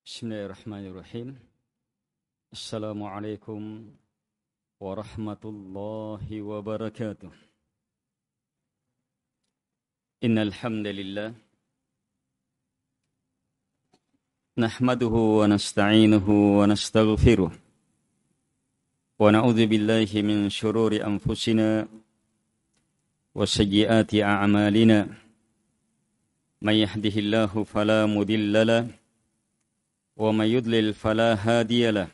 Bismillahirrahmanirrahim. Assalamualaikum warahmatullahi wabarakatuh. Innal hamdalillah nahmaduhu wa nasta'inuhu wa nastaghfiruh wa na'udzu billahi min shururi anfusina wa sayyiati a'malina. May yahdihillahu fala mudilla lahu ومن يضلل فلا هادي له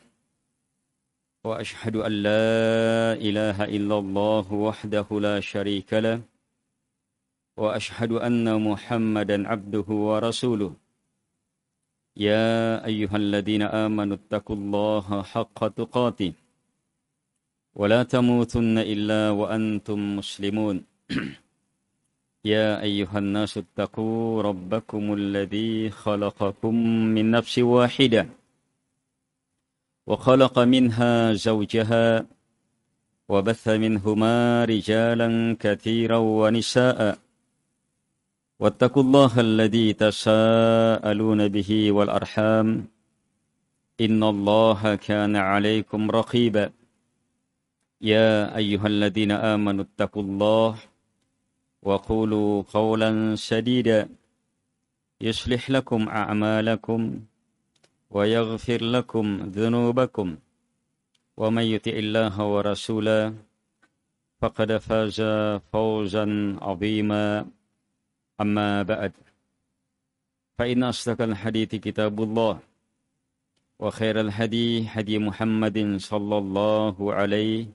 وأشهد أن لا إله إلا الله وحده لا شريك له وأشهد أن محمدا عبده ورسوله يا أيها الذين آمنوا اتقوا الله حق تقاته ولا تموتن إلا وأنتم مسلمون يا أيها الناس اتقوا ربكم الذي خلقكم من نفس واحدة وخلق منها زوجها وبث منهما رجالا كثيرا ونساء واتقوا الله الذي تساءلون به والأرحام إن الله كان عليكم رقيبا يا أيها الذين آمنوا اتقوا الله وقولوا قولا سديدا يصلح لكم أعمالكم ويغفر لكم ذنوبكم ومن يطع الله ورسوله فقد فاز فوزا عظيما أما بعد فإن أصدق الحديث كتاب الله وخير الهدي هدي محمد صلى الله عليه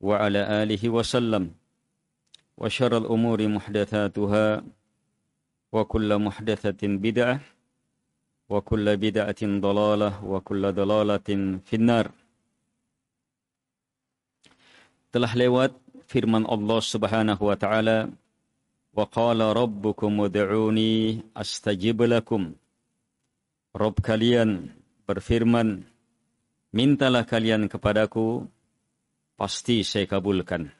وعلى آله وسلم وشر الأمور محدثاتها وكل محدثة بدعة وكل بدعة ضلالة وكل ضلالة في النار. Telah lewat firman Allah Subhanahu wa taala, wa qala rabbukum ud'uni astajib lakum. Rabb kalian berfirman, mintalah kalian kepadaku, pasti saya kabulkan.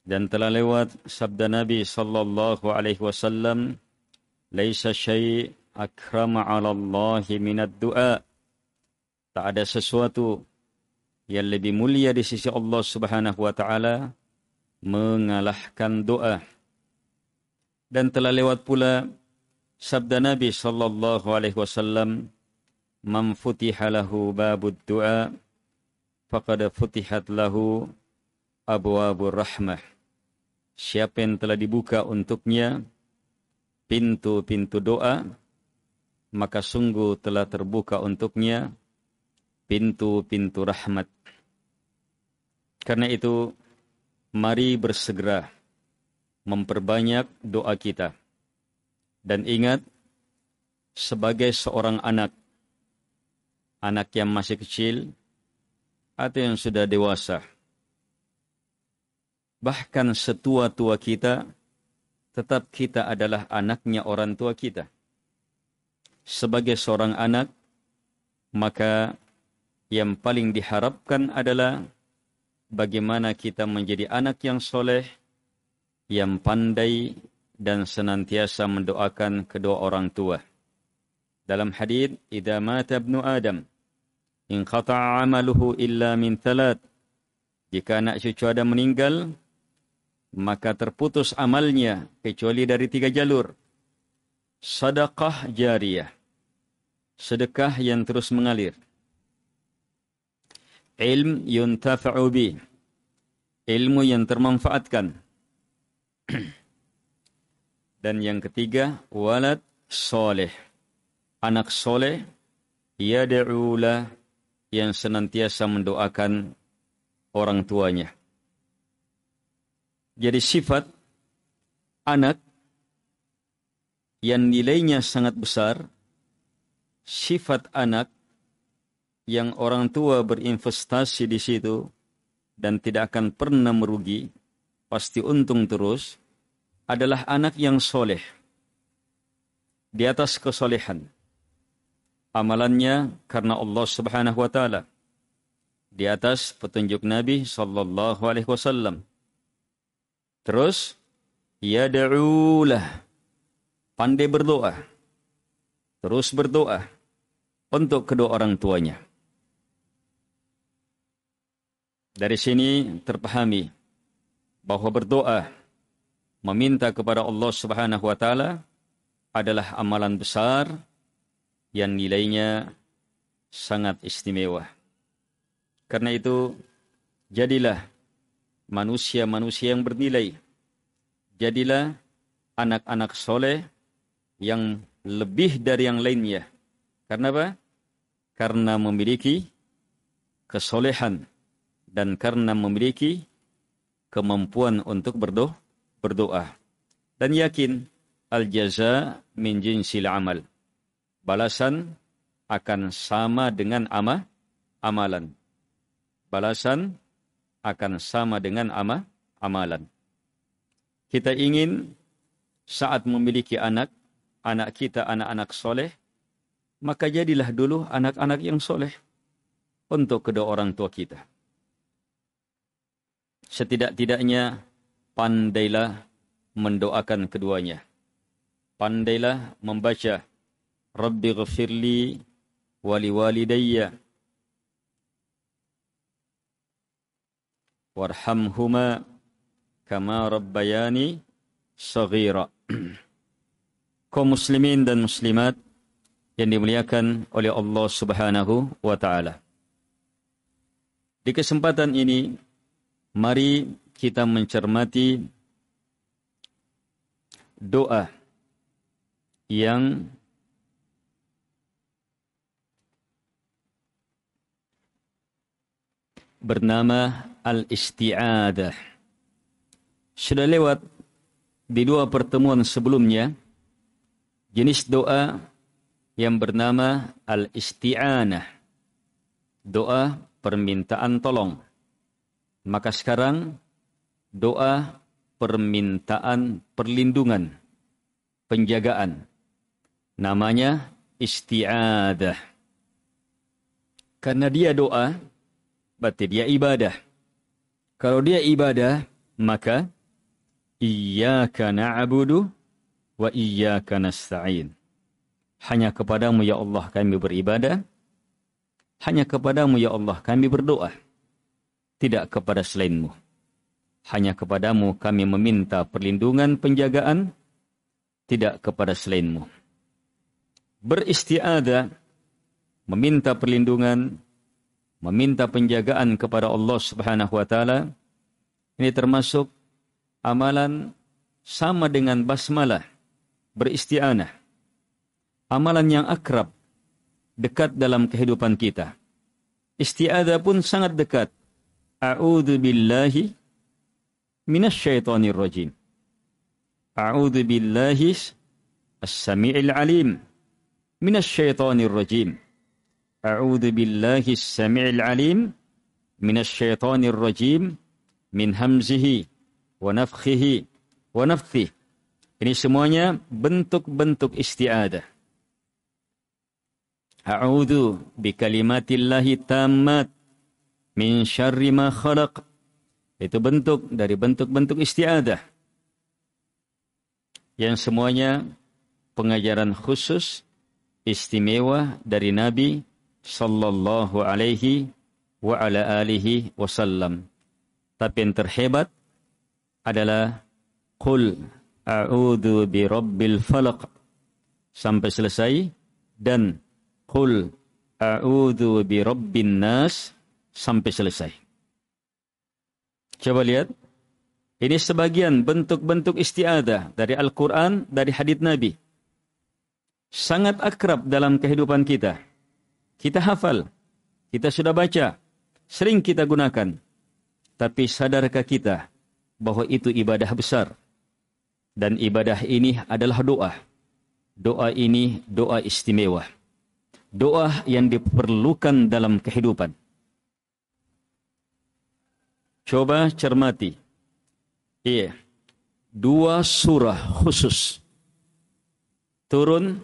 Dan telah lewat sabda Nabi sallallahu alaihi wasallam, laisa syai' akrama 'ala Allah minad du'a. Tak ada sesuatu yang lebih mulia di sisi Allah Subhanahu wa taala mengalahkan doa. Dan telah lewat pula sabda Nabi sallallahu alaihi wasallam, man futiha lahu babud du'a faqad futihat lahu abwabur rahmah. Siapa yang telah dibuka untuknya pintu-pintu doa, maka sungguh telah terbuka untuknya pintu-pintu rahmat. Karena itu, mari bersegera memperbanyak doa kita. Dan ingat, sebagai seorang anak yang masih kecil atau yang sudah dewasa, bahkan setua-tua kita, tetap kita adalah anaknya orang tua kita. Sebagai seorang anak, maka yang paling diharapkan adalah bagaimana kita menjadi anak yang soleh, yang pandai, dan senantiasa mendoakan kedua orang tua. Dalam hadits, idza mata ibnu Adam, inqata'a 'amaluhu illa min thalath. Jika anak cucu Adam meninggal, maka terputus amalnya kecuali dari 3 jalur. Sedekah jariyah, sedekah yang terus mengalir. Ilm yuntafa'u bih, ilmu yang termanfaatkan. Dan yang ketiga, walad soleh, anak soleh, yad'ulah, yang senantiasa mendoakan orang tuanya. Jadi sifat anak yang nilainya sangat besar, sifat anak yang orang tua berinvestasi di situ dan tidak akan pernah merugi, pasti untung terus, adalah anak yang soleh. Di atas kesolehan, amalannya karena Allah Subhanahu wa taala, di atas petunjuk Nabi sallallahu alaihi wasallam. Terus, yad'ulah, pandai berdoa. Terus berdoa. untuk kedua orang tuanya. Dari sini terpahami bahwa berdoa, meminta kepada Allah Subhanahu wa taala adalah amalan besar yang nilainya sangat istimewa. Karena itu, jadilah manusia-manusia yang bernilai. Jadilah anak-anak soleh yang lebih dari yang lainnya. Karena apa? Karena memiliki kesolehan dan karena memiliki kemampuan untuk berdoa. Dan yakin al-jaza min jinsil amal. Balasan akan sama dengan amalan. Balasan akan sama dengan amalan. Kita ingin saat memiliki anak kita anak-anak soleh, maka jadilah dulu anak-anak yang soleh untuk kedua orang tua kita. Setidak-tidaknya pandailah mendoakan keduanya. Pandailah membaca Rabbi ghafirli wali walidayya warhamhuma kama rabbayani saghira. Kaum muslimin dan muslimat yang dimuliakan oleh Allah Subhanahu wa taala. Di kesempatan ini mari kita mencermati doa yang bernama al-isti'adah. Sudah lewat di 2 pertemuan sebelumnya jenis doa yang bernama al-isti'anah. Doa permintaan tolong. Maka sekarang doa permintaan perlindungan, penjagaan. Namanya isti'adah. Karena dia doa, berarti dia ibadah. Kalau dia ibadah, maka iyyaka na'budu wa iyyaka nasta'in. Hanya kepadamu ya Allah kami beribadah, hanya kepadamu ya Allah kami berdoa. Tidak kepada selainmu. Hanya kepadamu kami meminta perlindungan, penjagaan, tidak kepada selainmu. Beristiadah, meminta perlindungan, meminta penjagaan kepada Allah Subhanahu wa taala, ini termasuk amalan sama dengan basmalah, beristi'anah. Amalan yang akrab, dekat dalam kehidupan kita. Isti'adah pun sangat dekat. A'udzu billahi minasyaitonir rajim. A'udzu billahi as-sami'il alim minasyaitonir rajim. A'udzu billahi as-sami'il alim minasyaitonir rajim min hamzihi wa nafthihi wa nafthihi. Ini semuanya bentuk-bentuk isti'adah. A'udzu bikalimatillahi tammat min syarri ma khalaq. Itu bentuk dari bentuk-bentuk isti'adah. Yang semuanya pengajaran khusus istimewa dari Nabi sallallahu alaihi wa ala alihi wasallam. Tapi yang terhebat adalah qul a'udzu birabbil falaq sampai selesai, dan qul a'udzu birabbin nas sampai selesai. Coba lihat. Ini sebagian bentuk-bentuk isti'adah dari Al-Quran, dari hadits Nabi. Sangat akrab dalam kehidupan kita. Kita hafal. Kita sudah baca. Sering kita gunakan. Tapi sadarkah kita bahwa itu ibadah besar? Dan ibadah ini adalah doa. Doa ini doa istimewa. Doa yang diperlukan dalam kehidupan. Coba cermati. Iya. 2 surah khusus turun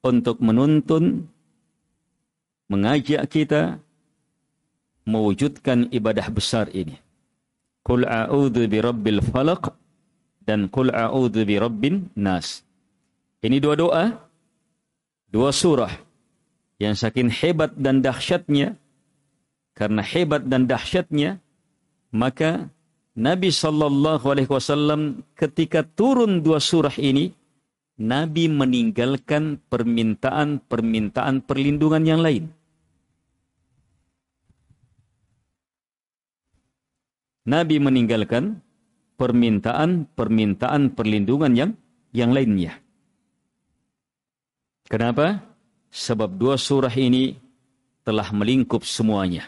untuk menuntun, mengajak kita mewujudkan ibadah besar ini. Qul a'udzu birabbil falaq dan qul a'udzu birabbin nas. Ini 2 doa, 2 surah yang saking hebat dan dahsyatnya, karena hebat dan dahsyatnya, maka Nabi SAW ketika turun 2 surah ini, Nabi meninggalkan permintaan perlindungan yang lain. Nabi meninggalkan permintaan perlindungan yang lainnya. Kenapa? Sebab 2 surah ini telah melingkup semuanya.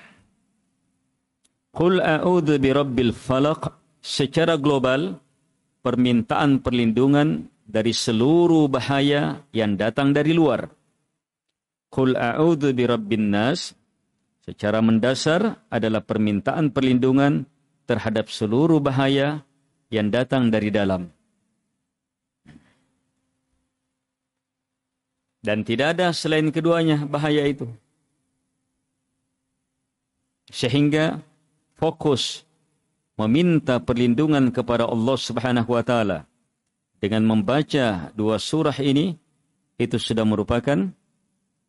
Qul a'udzu birabbil falaq, secara global permintaan perlindungan dari seluruh bahaya yang datang dari luar. Qul a'udzu birabbin nas, secara mendasar adalah permintaan perlindungan terhadap seluruh bahaya yang datang dari dalam. Dan tidak ada selain keduanya bahaya itu. Sehingga fokus meminta perlindungan kepada Allah Subhanahu wa taala dengan membaca 2 surah ini, itu sudah merupakan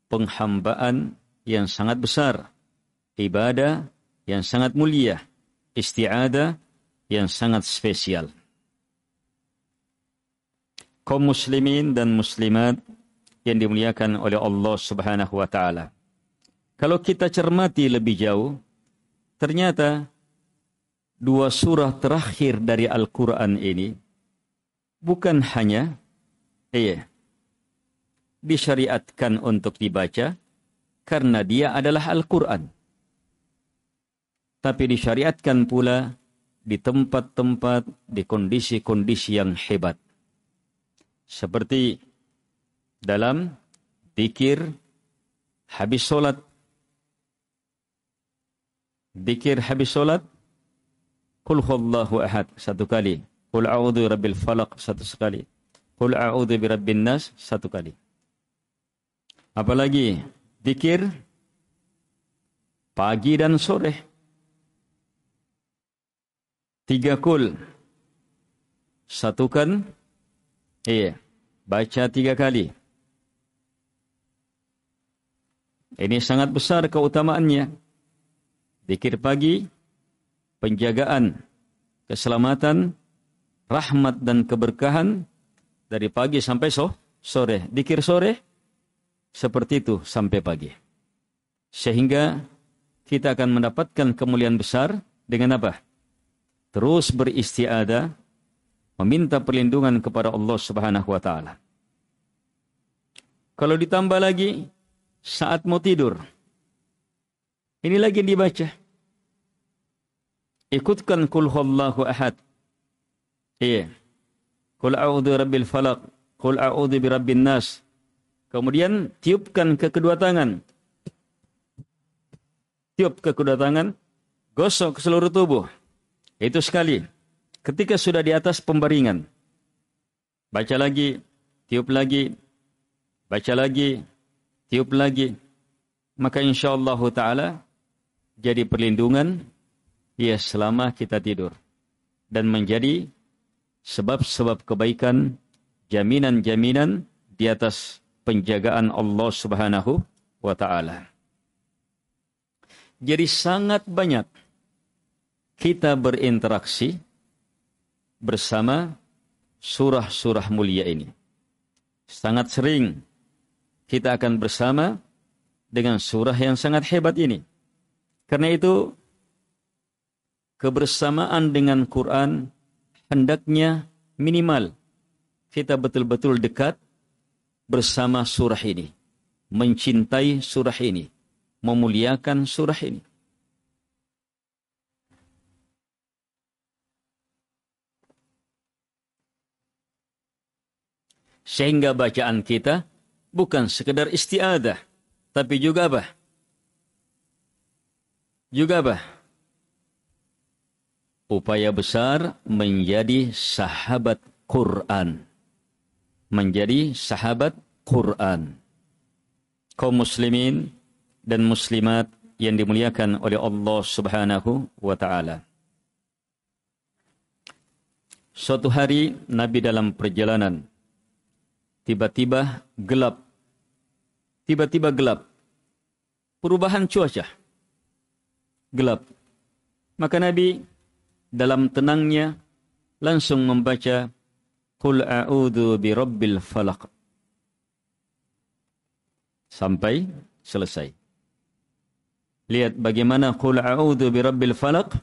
penghambaan yang sangat besar, ibadah yang sangat mulia, isti'adah yang sangat spesial. Kaum muslimin dan muslimat yang dimuliakan oleh Allah Subhanahu wa taala. Kalau kita cermati lebih jauh, ternyata 2 surah terakhir dari Al-Quran ini bukan hanya disyariatkan untuk dibaca karena dia adalah Al-Quran, tapi disyariatkan pula di tempat-tempat, di kondisi-kondisi yang hebat. Seperti dalam zikir habis solat. Zikir habis solat, Qul huwallahu ahad 1 kali. Qul a'udzu birabbil falaq 1 kali. Qul a'udzu birabbin nas 1 kali. Apalagi zikir pagi dan sore. 3 kul. Satukan, baca 3 kali. Ini sangat besar keutamaannya. Zikir pagi, penjagaan, keselamatan, rahmat dan keberkahan dari pagi sampai sore. Zikir sore, seperti itu sampai pagi. Sehingga kita akan mendapatkan kemuliaan besar dengan apa? Terus beristiadah, meminta perlindungan kepada Allah Subhanahu wa taala. Kalau ditambah lagi saat mau tidur, ini lagi dibaca. Ikutkan Qul huwallahu ahad. Qul a'udzu birabbil falaq, Qul a'udzu birabbin nas. Kemudian tiupkan ke kedua tangan. Tiup ke kedua tangan, gosok ke seluruh tubuh. Itu sekali. Ketika sudah di atas pembaringan, baca lagi, tiup lagi, baca lagi, tiup lagi. Maka insyaallah ta'ala jadi perlindungan selama kita tidur. Dan menjadi sebab-sebab kebaikan, jaminan-jaminan di atas penjagaan Allah Subhanahu wa ta'ala. Jadi sangat banyak kita berinteraksi bersama surah-surah mulia ini. Sangat sering kita akan bersama dengan surah yang sangat hebat ini. Karena itu, kebersamaan dengan Quran hendaknya minimal kita betul-betul dekat bersama surah ini, mencintai surah ini, memuliakan surah ini. Sehingga bacaan kita bukan sekedar istiadah, tapi juga apa? Upaya besar menjadi sahabat Quran. Menjadi sahabat Quran. Kaum muslimin dan muslimat yang dimuliakan oleh Allah Subhanahu wa ta'ala. Suatu hari Nabi dalam perjalanan tiba-tiba gelap. perubahan cuaca. Gelap. Maka Nabi dalam tenangnya langsung membaca Qul a'udzu birabbil falaq sampai selesai. Lihat bagaimana Qul a'udzu birabbil falaq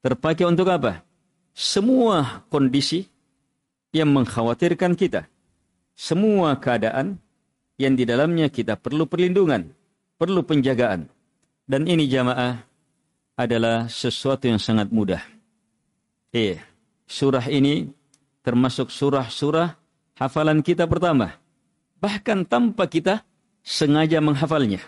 terpakai untuk apa? Semua kondisi yang mengkhawatirkan kita. Semua keadaan yang di dalamnya kita perlu perlindungan, perlu penjagaan. Dan ini jamaah adalah sesuatu yang sangat mudah. Surah ini termasuk surah-surah hafalan kita pertama. Bahkan tanpa kita sengaja menghafalnya.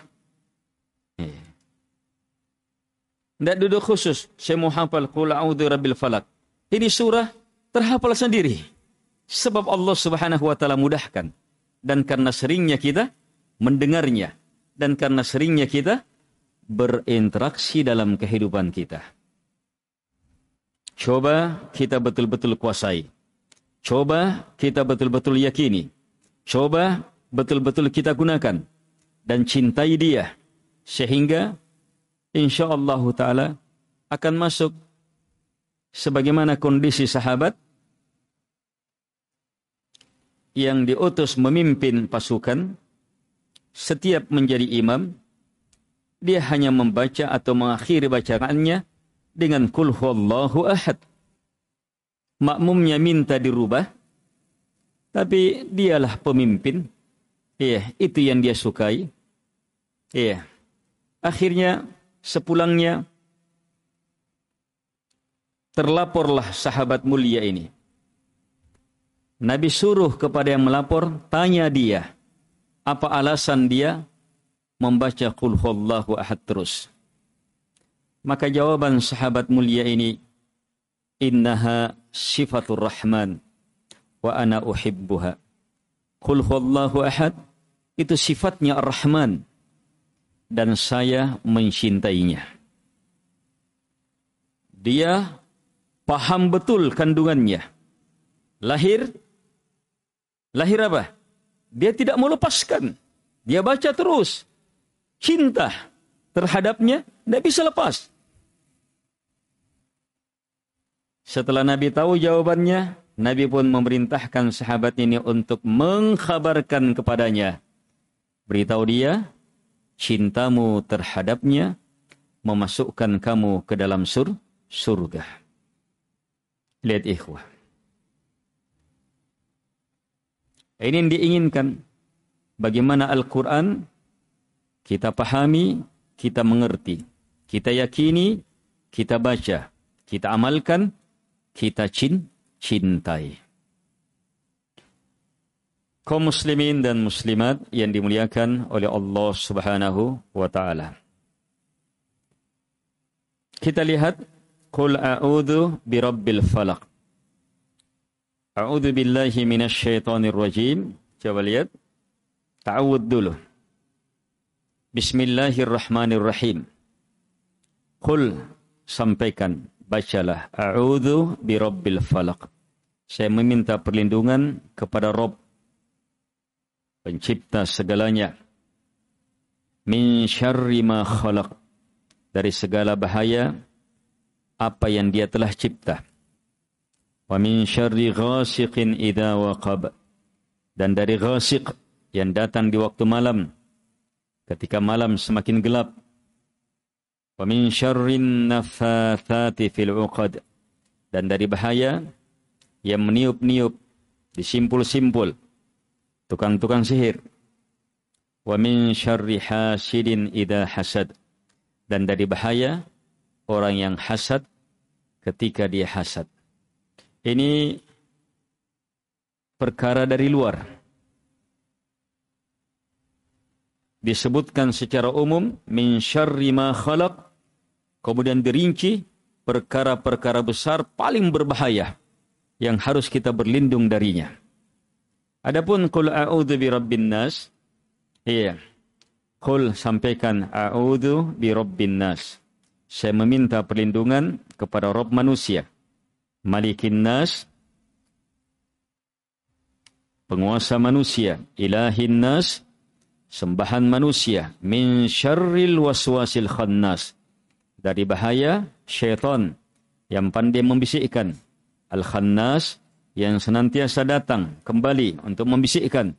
Tidak duduk khusus, saya mau hafal Qul a'udzu birabbil falaq. Ini surah terhafal sendiri. Sebab Allah Subhanahu wa taala mudahkan. Dan karena seringnya kita mendengarnya. Dan karena seringnya kita berinteraksi dalam kehidupan kita. Coba kita betul-betul kuasai. Coba kita betul-betul yakini. Coba betul-betul kita gunakan. Dan cintai dia. Sehingga insyaallah ta'ala akan masuk sebagaimana kondisi sahabat yang diutus memimpin pasukan. Setiap menjadi imam, dia hanya membaca atau mengakhiri bacaannya dengan Qul huwallahu ahad. Makmumnya minta dirubah, tapi dialah pemimpin. Itu yang dia sukai. Akhirnya sepulangnya terlaporlah sahabat mulia ini. Nabi suruh kepada yang melapor, tanya dia, apa alasan dia membaca Qul huwallahu ahad terus. Maka jawaban sahabat mulia ini, innaha sifatur rahman wa ana uhibbuha. Qul huwallahu ahad itu sifatnya ar-Rahman dan saya mencintainya. Dia paham betul kandungannya. Lahir apa? Dia tidak mau lepaskan. Dia baca terus. Cinta terhadapnya tidak bisa lepas. Setelah Nabi tahu jawabannya, Nabi pun memerintahkan sahabat ini untuk mengkhabarkan kepadanya. Beritahu dia, cintamu terhadapnya memasukkan kamu ke dalam surga. Lihat ikhwah. Ini yang diinginkan. Bagaimana Al-Quran kita pahami, kita mengerti, kita yakini, kita baca, kita amalkan, kita cintai. Kaum muslimin dan muslimat yang dimuliakan oleh Allah Subhanahu wa taala. Kita lihat Qul a'udzu birabbil falaq. A'udzu billahi minasyaitonir rajim. Coba lihat. Ta'awud dulu. Bismillahirrahmanirrahim. Qul, sampaikan, bacalah. A'udzu birabbil falaq. Saya meminta perlindungan kepada Rabb, pencipta segalanya. Min syarri ma khalaq. Dari segala bahaya apa yang dia telah cipta. Wa min syarri ghasiqin idza waqab. Dan dari ghasiq yang datang di waktu malam, ketika malam semakin gelap. Wa min syarrin naffatsati fil 'uqad. Dan dari bahaya yang meniup-niup di simpul-simpul, tukang-tukang sihir. Wa min syarri hasidin idza hasad. Dan dari bahaya orang yang hasad ketika dia hasad. Ini perkara dari luar. Disebutkan secara umum min syarri ma khalaq, kemudian dirinci perkara-perkara besar paling berbahaya yang harus kita berlindung darinya. Adapun qul a'udzu birabbin nas, qul, sampaikan, a'udzu birabbin nas. Saya meminta perlindungan kepada Rabb manusia. Malikin nas, penguasa manusia. Ilahin nas, sembahan manusia, min syarril waswasil khannas, dari bahaya syaitan yang pandai membisikkan, al-khannas, yang senantiasa datang kembali untuk membisikkan,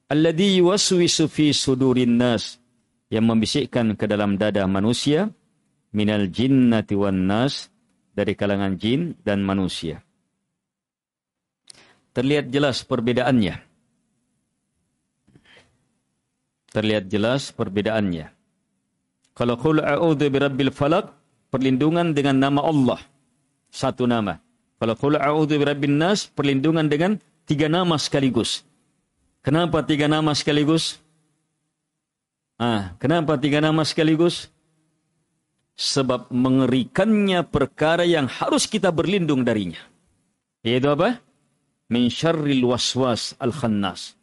alladzi yuwaswisu fi sudurin nas, yang membisikkan ke dalam dada manusia, minal jinnati wan nas, dari kalangan jin dan manusia. Terlihat jelas perbedaannya. Terlihat jelas perbedaannya. Kalau qul a'udzu birabbil falaq, perlindungan dengan nama Allah, satu nama. Kalau qul a'udzu birabbin nas, perlindungan dengan 3 nama sekaligus. Kenapa 3 nama sekaligus? Kenapa 3 nama sekaligus? Sebab mengerikannya perkara yang harus kita berlindung darinya. Yaitu apa? Min syarril waswas al-khannas.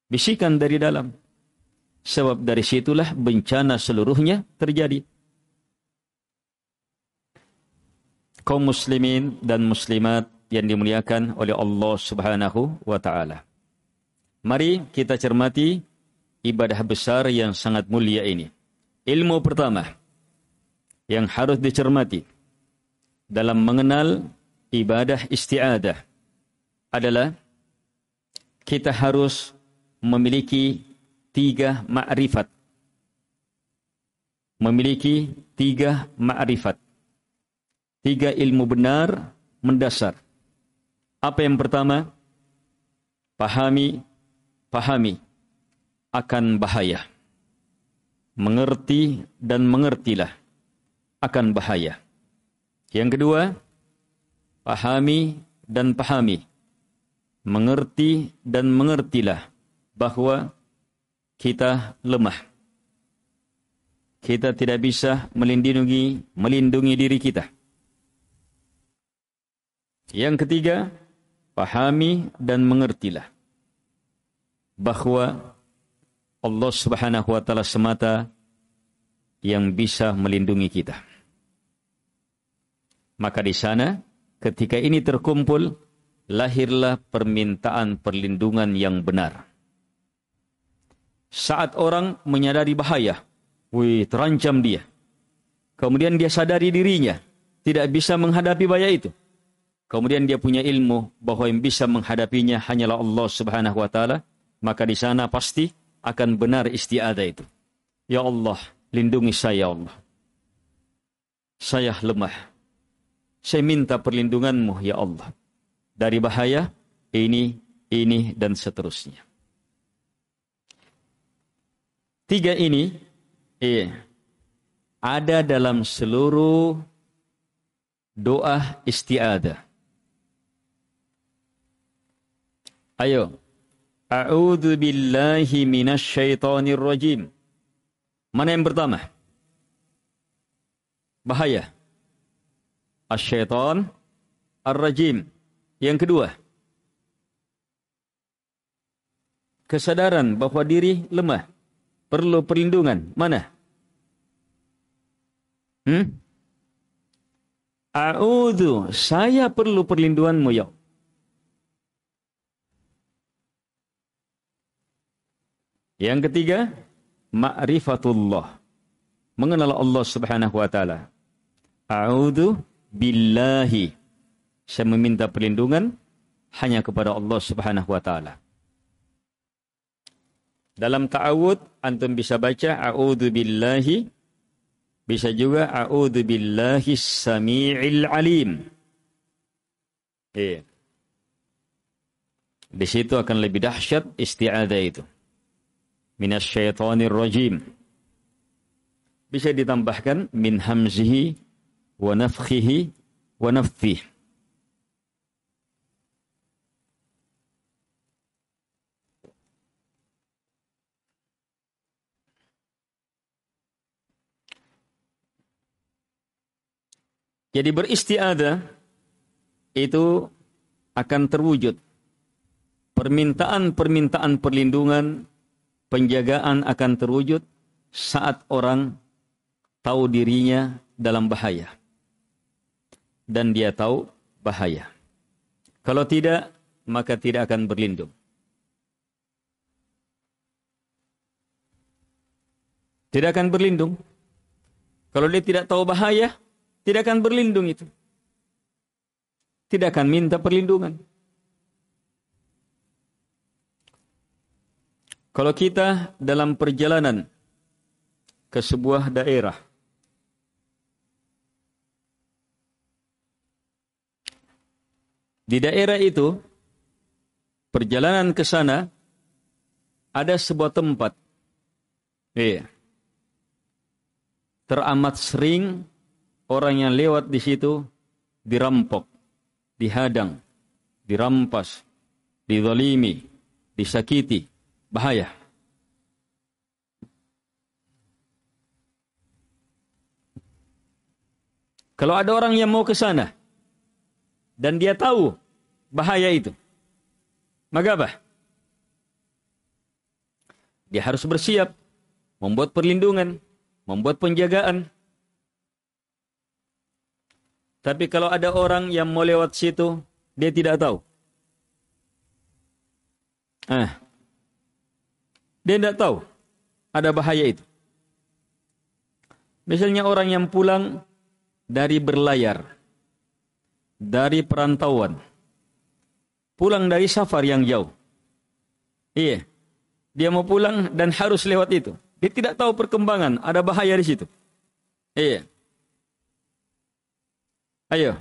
Bisikan dari dalam. Sebab dari situlah bencana seluruhnya terjadi. Kaum muslimin dan muslimat yang dimuliakan oleh Allah Subhanahu wa ta'ala. Mari kita cermati ibadah besar yang sangat mulia ini. Ilmu pertama yang harus dicermati dalam mengenal ibadah isti'adah adalah kita harus memiliki 3 ma'rifat. Memiliki 3 ma'rifat. 3 ilmu benar mendasar. Apa yang pertama? Pahami akan bahaya. Mengerti dan mengertilah akan bahaya. Yang kedua, pahami dan pahami. Mengerti dan mengertilah bahwa kita lemah. Kita tidak bisa melindungi diri kita. Yang ketiga, pahami dan mengertilah bahwa Allah Subhanahu wa ta'ala semata yang bisa melindungi kita. Maka di sana ketika ini terkumpul, lahirlah permintaan perlindungan yang benar. Saat orang menyadari bahaya, terancam dia. Kemudian dia sadari dirinya tidak bisa menghadapi bahaya itu. Kemudian dia punya ilmu bahwa yang bisa menghadapinya hanyalah Allah Subhanahu wa ta'ala, maka di sana pasti akan benar isti'adah itu. Ya Allah, lindungi saya, Allah. Saya lemah. Saya minta perlindungan-Mu, ya Allah. Dari bahaya ini, dan seterusnya. 3 ini ada dalam seluruh doa isti'adah. Ayo. A'udzu billahi minasyaitonir rajim. Mana yang pertama? Bahaya. Asyaitan ar-rajim. Yang kedua, kesadaran bahwa diri lemah, perlu perlindungan. Mana? A'udzu, saya perlu perlindungan-Mu, ya. Yang ketiga, ma'rifatullah. Mengenal Allah Subhanahu wa ta'ala. A'udzu billahi. Saya meminta perlindungan hanya kepada Allah Subhanahu wa ta'ala. Dalam ta'awud, antum bisa baca a'udzu billahi. Bisa juga a'udzu billahi samii'il alim. Di situ akan lebih dahsyat isti'adah itu. Minasyaitonir rajim. Bisa ditambahkan min hamzihi wa nafthihi wa nafthihi. Jadi beristiadah itu akan terwujud. Permintaan perlindungan, penjagaan akan terwujud saat orang tahu dirinya dalam bahaya. Dan dia tahu bahaya. Kalau tidak, maka tidak akan berlindung. Tidak akan berlindung. Kalau dia tidak tahu bahaya, tidak akan berlindung itu. Tidak akan minta perlindungan. Kalau kita dalam perjalanan ke sebuah daerah, di daerah itu, perjalanan ke sana, ada sebuah tempat. Teramat sering orang yang lewat di situ dirampok, dihadang, dirampas, dizalimi, disakiti. Bahaya. Kalau ada orang yang mau ke sana dan dia tahu bahaya itu, maka apa? Dia harus bersiap, membuat perlindungan, membuat penjagaan. Tapi kalau ada orang yang mau lewat situ, dia tidak tahu. Dia tidak tahu ada bahaya itu. Misalnya orang yang pulang dari berlayar, dari perantauan, pulang dari safar yang jauh. Iya, dia mau pulang dan harus lewat itu. Dia tidak tahu perkembangan, ada bahaya di situ. Iya. Ayo,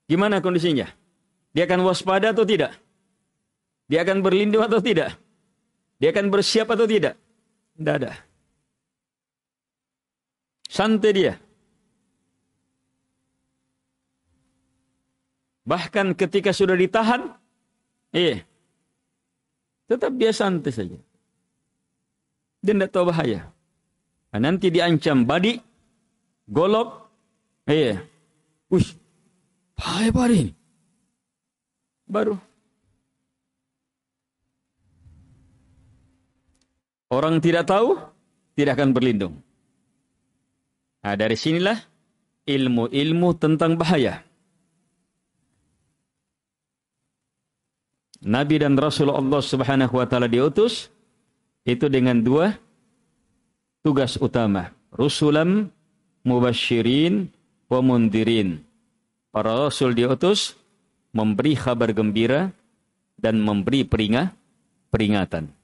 gimana kondisinya? Dia akan waspada atau tidak? Dia akan berlindung atau tidak? Dia akan bersiap atau tidak? Tidak ada. Santai dia. Bahkan ketika sudah ditahan, tetap dia santai saja. Dia tidak tahu bahaya. Nanti diancam badi, golok, bahaya badi ini. Baru. Orang tidak tahu, tidak akan berlindung. Nah, dari sinilah ilmu-ilmu tentang bahaya. Nabi dan Rasul Allah Subhanahu wa taala diutus itu dengan dua tugas utama. Rusulam mubasyirin wa mundirin. Para rasul diutus memberi kabar gembira dan memberi peringatan.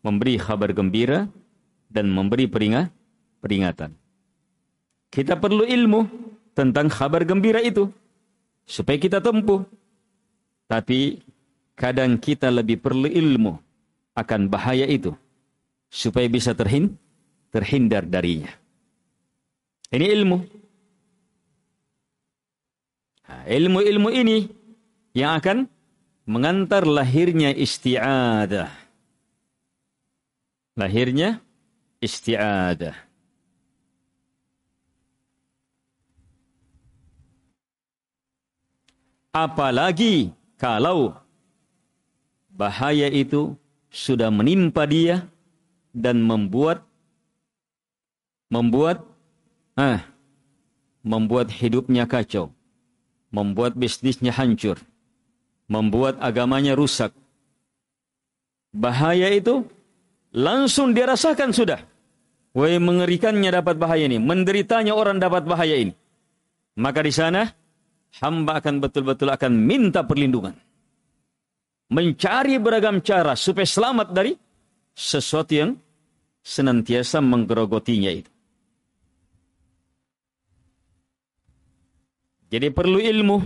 Memberi kabar gembira dan memberi peringatan. Kita perlu ilmu tentang kabar gembira itu supaya kita tempuh. Tapi kadang kita lebih perlu ilmu akan bahaya itu supaya bisa terhindar darinya. Ini ilmu. Nah, ilmu-ilmu ini yang akan mengantar lahirnya isti'adah. Lahirnya isti'adah. Apalagi kalau bahaya itu sudah menimpa dia dan membuat hidupnya kacau, membuat bisnisnya hancur, membuat agamanya rusak. Bahaya itu langsung dia rasakan sudah. Wah, mengerikannya dapat bahaya ini, menderitanya orang dapat bahaya ini. Maka di sana hamba akan betul-betul akan minta perlindungan. Mencari beragam cara supaya selamat dari sesuatu yang senantiasa menggerogotinya itu. Jadi perlu ilmu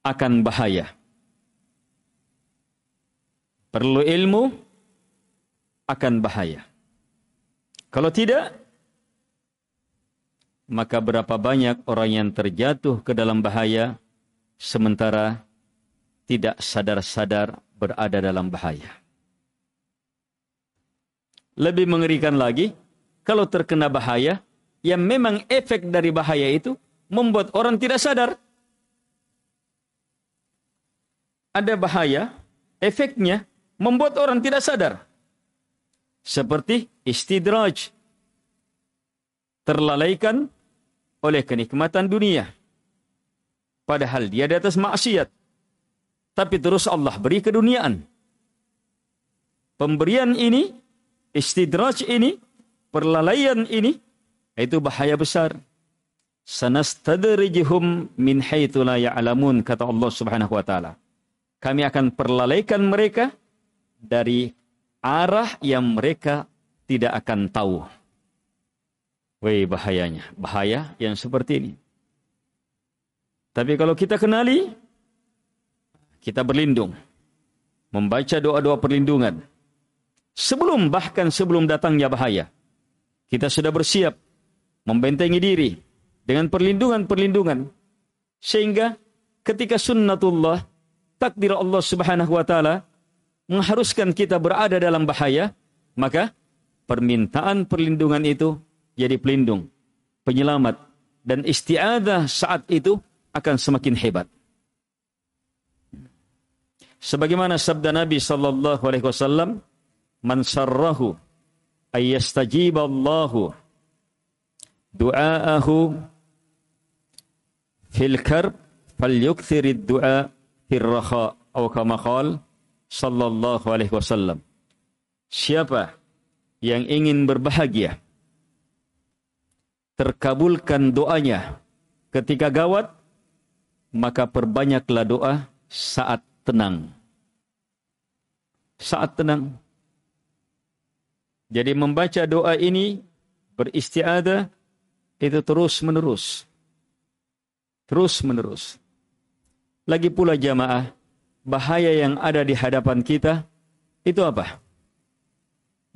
akan bahaya. Perlu ilmu akan bahaya. Kalau tidak, maka berapa banyak orang yang terjatuh ke dalam bahaya sementara tidak sadar-sadar berada dalam bahaya. Lebih mengerikan lagi, kalau terkena bahaya, yang memang efek dari bahaya itu membuat orang tidak sadar. Ada bahaya, efeknya membuat orang tidak sadar. Seperti istidraj. Terlalaikan oleh kenikmatan dunia. Padahal dia di atas maksiat. Tapi terus Allah beri keduniaan. pemberian ini, istidraj ini, perlalaian ini, itu bahaya besar. Sanastadrijuhum min haitsu la ya'lamun, kata Allah Subhanahu wa taala. Kami akan perlalaikan mereka dari arah yang mereka tidak akan tahu. Wih, bahayanya. Bahaya yang seperti ini. Tapi kalau kita kenali, kita berlindung. Membaca doa-doa perlindungan. Bahkan sebelum datangnya bahaya. Kita sudah bersiap membentengi diri dengan perlindungan-perlindungan. Sehingga ketika sunnatullah, takdir Allah Subhanahu wa taala mengharuskan kita berada dalam bahaya, maka permintaan perlindungan itu jadi pelindung, penyelamat, dan isti'adzah saat itu akan semakin hebat. Sebagaimana sabda Nabi sallallahu alaihi wasallam, "Man sarrahu ay yastajiba Allahu du'aahu fil karb falyukthirid du'a fil rakha," atau kama qala sallallahu alaihi wasallam. Siapa yang ingin berbahagia, terkabulkan doanya ketika gawat, maka perbanyaklah doa saat tenang. Saat tenang. Jadi membaca doa ini, beristi'adzah, itu terus menerus. Terus menerus. Lagi pula jamaah, bahaya yang ada di hadapan kita, itu apa?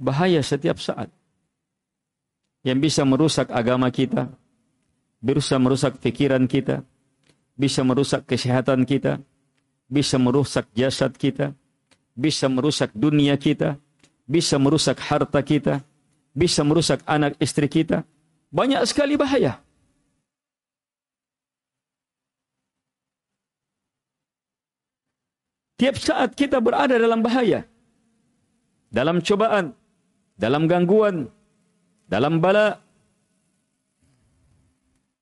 Bahaya setiap saat. Yang bisa merusak agama kita, bisa merusak pikiran kita, bisa merusak kesehatan kita, bisa merusak jasad kita, bisa merusak dunia kita, bisa merusak harta kita, bisa merusak anak istri kita. Banyak sekali bahaya. Tiap saat kita berada dalam bahaya. Dalam cobaan, dalam gangguan, dalam bala,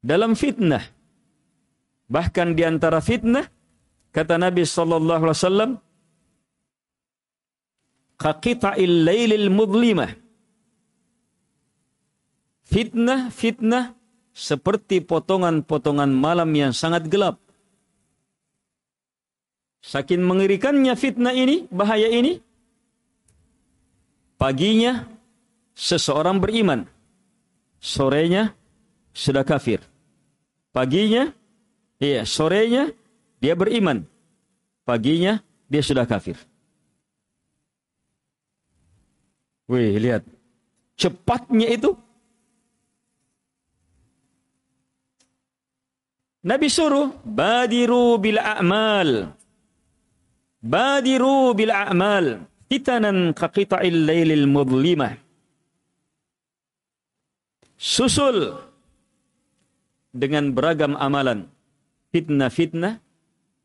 dalam fitnah. Bahkan di antara fitnah, kata Nabi sallallahu alaihi wasallam, qaqita'il lailil mudlimah. Fitnah seperti potongan-potongan malam yang sangat gelap. Saking mengerikannya fitnah ini, bahaya ini, paginya seseorang beriman, sorenya sudah kafir. Paginya, sorenya dia beriman, paginya dia sudah kafir. Wih, lihat cepatnya itu. Nabi suruh badiru bil a'mal. Badiru bil a'mal fitanan qaqita'il lailil mudlimah. Susul dengan beragam amalan fitnah-fitnah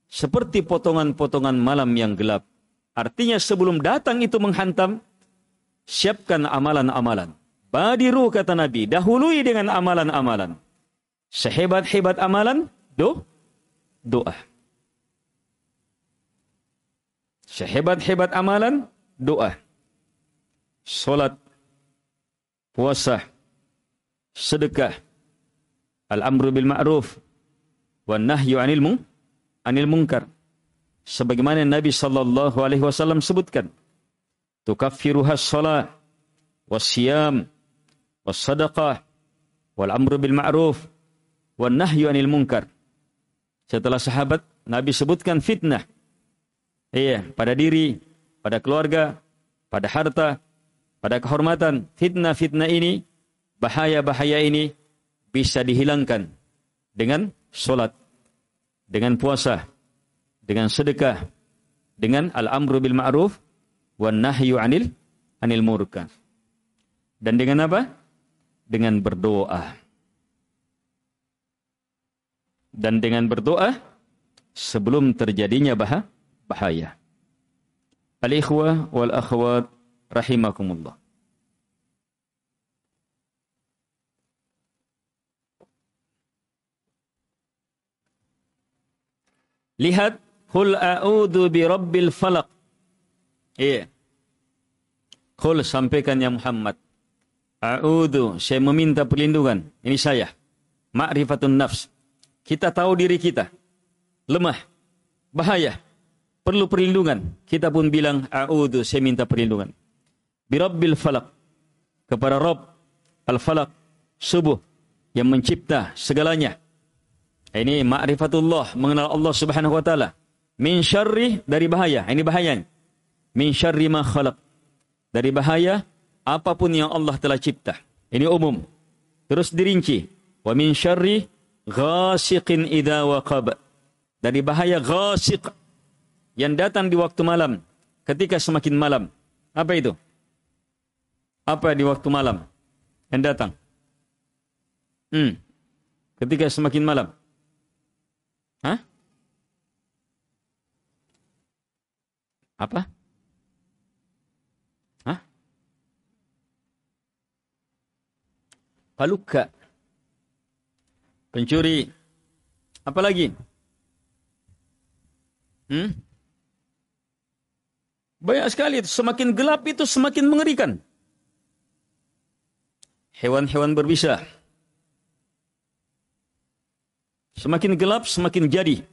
seperti potongan-potongan malam yang gelap. Artinya sebelum datang itu menghantam, siapkan amalan-amalan. Badiru, kata Nabi, dahului dengan amalan-amalan. Sehebat-hebat amalan, doa. Sehebat-hebat amalan, doa. Solat, puasa, sedekah, al-amru bil ma'ruf, wan nahyu anil munkar. Sebagaimana Nabi sallallahu alaihi wasallam sebutkan, tukaffiruhas shalah, wassiyam, wassadaqah, wal amru bil ma'ruf, wan nahyu anil munkar. Setelah sahabat, Nabi sebutkan fitnah. Pada diri, pada keluarga, pada harta, pada kehormatan. Fitnah-fitnah ini, bahaya-bahaya ini bisa dihilangkan dengan solat, dengan puasa, dengan sedekah, dengan al-amru bil ma'ruf wan nahyu anil munkar. Dan dengan apa? Dengan berdoa. Dan dengan berdoa sebelum terjadinya bahaya. Al-ikhwah wal akhwat rahimakumullah. Lihat, qul a'udzu birabbil falaq. Qul, sampaikan ya Muhammad. A'udzu, saya meminta perlindungan. Ini saya. Ma'rifatun nafs. Kita tahu diri kita. Lemah. Bahaya. Perlu perlindungan. Kita pun bilang, a'udzu, saya minta perlindungan. Birabbil falak. Kepada Rabb al-falak. Subuh. Yang mencipta segalanya. Ini ma'rifatullah. Mengenal Allah subhanahu wa ta'ala. Min syarri, dari bahaya. Ini bahayanya. Min syarri ma khalaq. Dari bahaya apapun yang Allah telah cipta. Ini umum. Terus dirinci. Wa min syarri ghasiqin idza waqab. Dari bahaya ghasiq yang datang di waktu malam, ketika semakin malam. Apa itu? Apa di waktu malam yang datang? Ketika semakin malam. Hah? Apa? Hah? Paluka. Pencuri. Apa lagi? Banyak sekali. Semakin gelap itu semakin mengerikan. Hewan-hewan berbisa. Semakin gelap semakin jadi.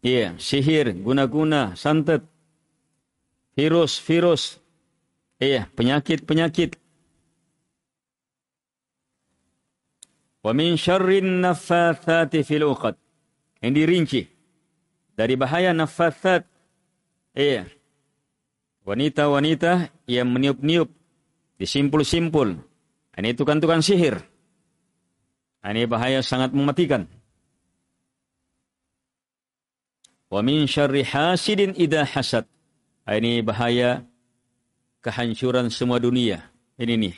Iya, sihir, guna-guna, santet, virus. Iya, penyakit. Wa min syarrin naffatsati fil 'uqad. Yang dirinci dari bahaya naffatsat. Iya. Wanita-wanita yang meniup-niup, disimpul-simpul. Ini tukang-tukang sihir. Ini bahaya sangat mematikan. Wa min syarri hasidin idza hasad. Ini bahaya kehancuran semua dunia. Ini nih.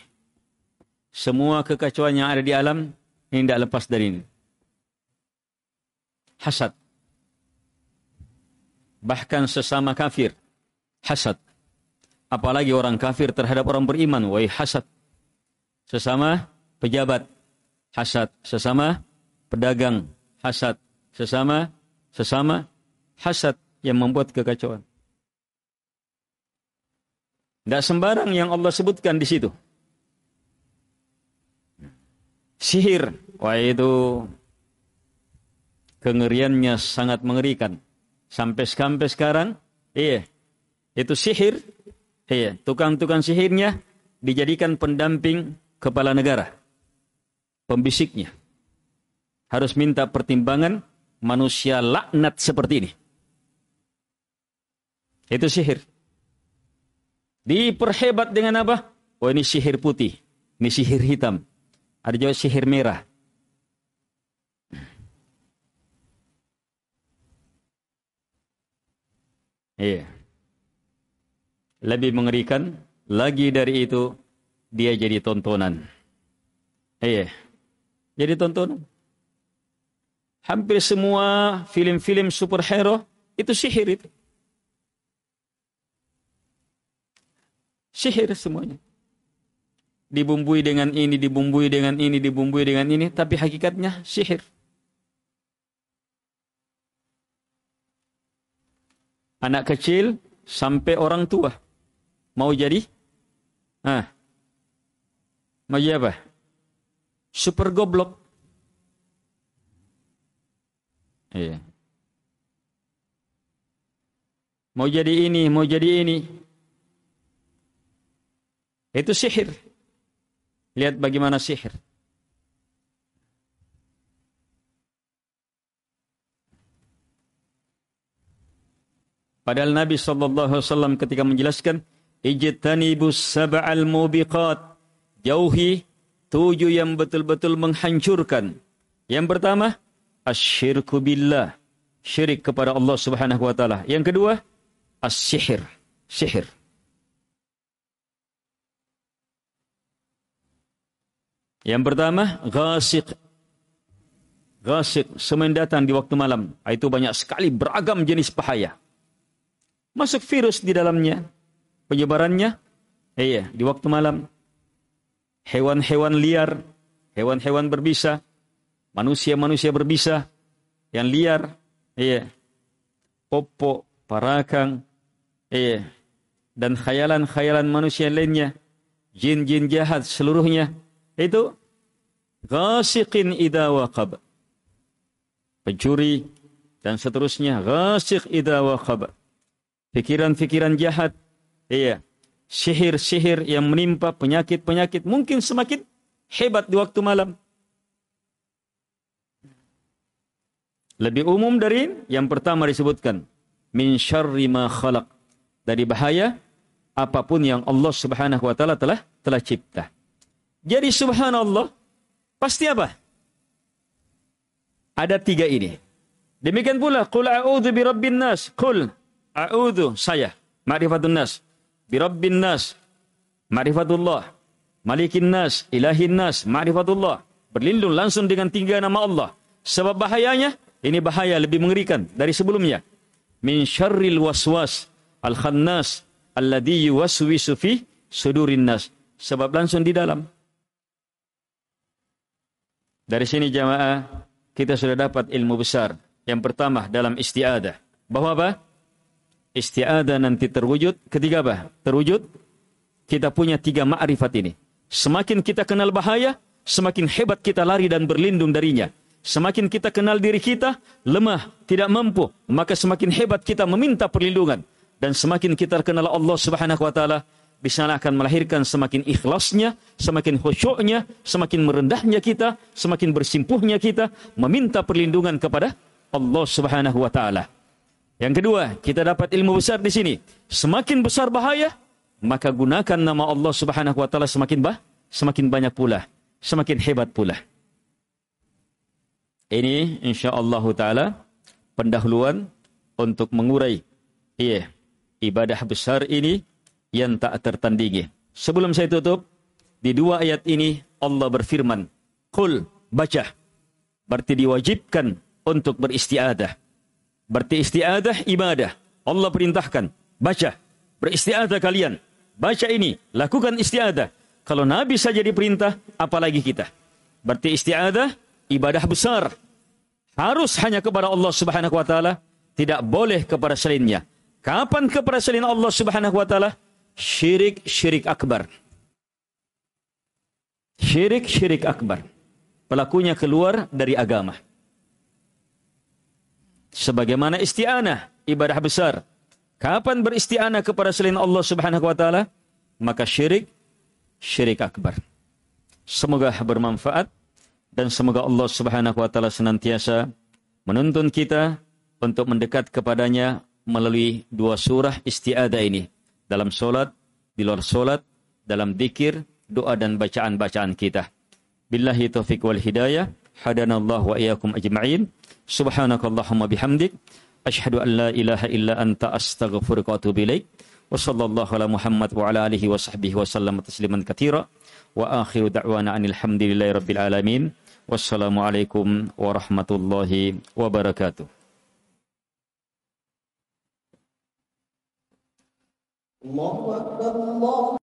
Semua kekacauan yang ada di alam ini tidak lepas dari ini. Hasad. Bahkan sesama kafir. Hasad. Apalagi orang kafir terhadap orang beriman. Wahai hasad. Sesama pejabat. Hasad. Sesama pedagang. Hasad. Sesama hasad yang membuat kekacauan. Tidak sembarang yang Allah sebutkan di situ. Sihir. Wah, itu kengeriannya sangat mengerikan. Sampai sekarang, itu sihir. Tukang-tukang sihirnya dijadikan pendamping kepala negara. Pembisiknya. Harus minta pertimbangan manusia laknat seperti ini. Itu sihir. Diperhebat dengan apa? Oh, ini sihir putih. Ini sihir hitam. Ada juga sihir merah. Iya. Lebih mengerikan lagi dari itu, dia jadi tontonan. Iya. Jadi tontonan. Hampir semua film-film superhero itu sihir itu. Sihir semuanya. Dibumbui dengan ini, dibumbui dengan ini, dibumbui dengan ini, tapi hakikatnya sihir. Anak kecil sampai orang tua mau jadi mau jadi apa? Super goblok. Iya. Mau jadi ini, mau jadi ini. Itu sihir. Lihat bagaimana sihir. Padahal Nabi SAW ketika menjelaskan, ijtanibus sab'al mubiqat. Jauhi 7 yang betul-betul menghancurkan. Yang pertama, asyirku billah. Syirik kepada Allah Subhanahu wa taala. Yang kedua, as-sihir. Sihir. Yang pertama, ghasiq. Ghasiq, semen datang di waktu malam. Itu banyak sekali beragam jenis bahaya. Masuk virus di dalamnya. Penyebarannya, di waktu malam. Hewan-hewan liar, hewan-hewan berbisa, manusia-manusia berbisa, yang liar, popok, parakang, dan khayalan-khayalan manusia lainnya, jin-jin jahat seluruhnya, itu ghasiqin idza waqab, pencuri dan seterusnya, ghasiq idza waqab, pikiran-pikiran jahat, sihir-sihir yang menimpa, penyakit-penyakit mungkin semakin hebat di waktu malam. Lebih umum dari yang pertama disebutkan, min syarri ma khalaq, dari bahaya apapun yang Allah Subhanahu wa taala telah cipta. Jadi subhanallah pasti apa? Ada 3 ini. Demikian pula qul a'udzu birabbin nas, qul a'udzu, saya ma'rifatun nas, birabbin nas, ma'rifatullah, malikin nas, ilahin nas, ma'rifatullah, berlindung langsung dengan 3 nama Allah. Sebab bahayanya, ini bahaya lebih mengerikan dari sebelumnya. Min syarril waswas al-khannas alladhi yuwaswisu fi sudurin nas. Sebab langsung di dalam. Dari sini jamaah, kita sudah dapat ilmu besar. Yang pertama dalam isti'adah. Bahwa apa? Isti'adah nanti terwujud ketika apa? Terwujud, kita punya 3 ma'rifat ini. Semakin kita kenal bahaya, semakin hebat kita lari dan berlindung darinya. Semakin kita kenal diri kita lemah, tidak mampu, maka semakin hebat kita meminta perlindungan. Dan semakin kita kenal Allah Subhanahu wa taala, di sana akan melahirkan semakin ikhlasnya, semakin khusyuknya, semakin merendahnya kita, semakin bersimpuhnya kita meminta perlindungan kepada Allah Subhanahu wa taala. Yang kedua, kita dapat ilmu besar di sini. Semakin besar bahaya, maka gunakan nama Allah Subhanahu wa taala semakin banyak pula, semakin hebat pula. Ini insya-Allah taala pendahuluan untuk mengurai ibadah besar ini yang tak tertandingi. Sebelum saya tutup, di 2 ayat ini Allah berfirman, qul, baca. Berarti diwajibkan untuk beristiadah. Berarti istiadah ibadah. Allah perintahkan, baca, beristiadah kalian. Baca ini, lakukan istiadah. Kalau Nabi saja diperintah, apalagi kita. Berarti istiadah ibadah besar. Harus hanya kepada Allah Subhanahu wa taala, tidak boleh kepada selainnya. Kapan kepada selain Allah Subhanahu wa taala? Syirik akbar. Syirik akbar. Pelakunya keluar dari agama. Sebagaimana isti'anah, ibadah besar. Kapan beristi'anah kepada selain Allah Subhanahu wa taala? Maka syirik akbar. Semoga bermanfaat. Dan semoga Allah Subhanahu wa taala senantiasa menuntun kita untuk mendekat kepadanya melalui 2 surah isti'adah ini. Dalam solat, di luar solat, dalam zikir, doa dan bacaan-bacaan kita. Billahi taufiq wal hidayah. Hadanallahu wa iyyakum ajma'in. Subhanakallahumma bihamdik. Asyhadu an la ilaha illa anta astaghfiruka wa atubu ilaik. Wa sallallahu ala Muhammad wa ala alihi wa sahbihi wa sallam tasliman katsira. Wa akhiru da'wana anil hamdulillahi rabbil alamin. Wassalamualaikum warahmatullahi wabarakatuh. Allahu Akbar.